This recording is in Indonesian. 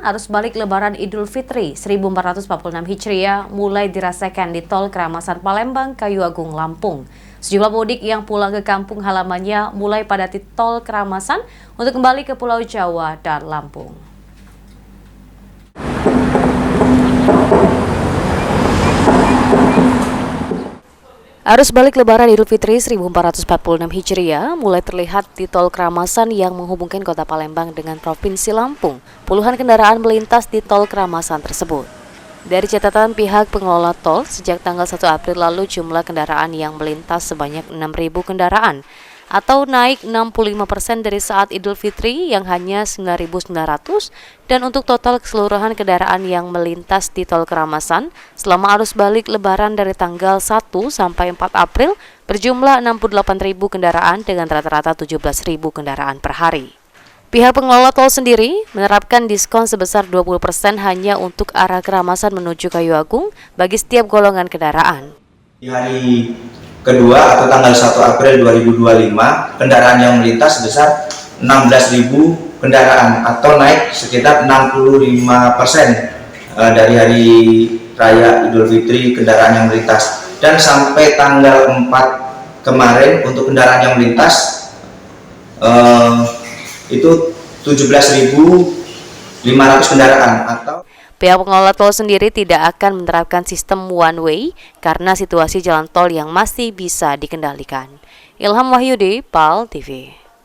arus balik Lebaran Idul Fitri 1446 Hijriah mulai dirasakan di Tol Keramasan Palembang, Kayu Agung, Lampung. Sejumlah pemudik yang pulang ke kampung halamannya mulai padati Tol Keramasan untuk kembali ke Pulau Jawa dan Lampung. Arus balik Lebaran Idul Fitri 1446 Hijriah mulai terlihat di Tol Keramasan yang menghubungkan Kota Palembang dengan Provinsi Lampung. Puluhan kendaraan melintas di Tol Keramasan tersebut. Dari catatan pihak pengelola tol, sejak tanggal 1 April lalu jumlah kendaraan yang melintas sebanyak 6.000 kendaraan atau naik 65% dari saat Idul Fitri yang hanya 9.900, dan untuk total keseluruhan kendaraan yang melintas di Tol Keramasan selama arus balik Lebaran dari tanggal 1 sampai 4 April berjumlah 68.000 kendaraan dengan rata-rata 17.000 kendaraan per hari. Pihak pengelola tol sendiri menerapkan diskon sebesar 20% hanya untuk arah Keramasan menuju Kayu Agung bagi setiap golongan kendaraan. Di hari kedua atau tanggal 1 April 2025, kendaraan yang melintas sebesar 16.000 kendaraan atau naik sekitar 65% dari hari raya Idul Fitri kendaraan yang melintas. Dan sampai tanggal 4 kemarin untuk kendaraan yang melintas itu 17.500 kendaraan atau Pihak pengelola tol sendiri tidak akan menerapkan sistem one way karena situasi jalan tol yang masih bisa dikendalikan. Ilham Wahyudi, PAL TV.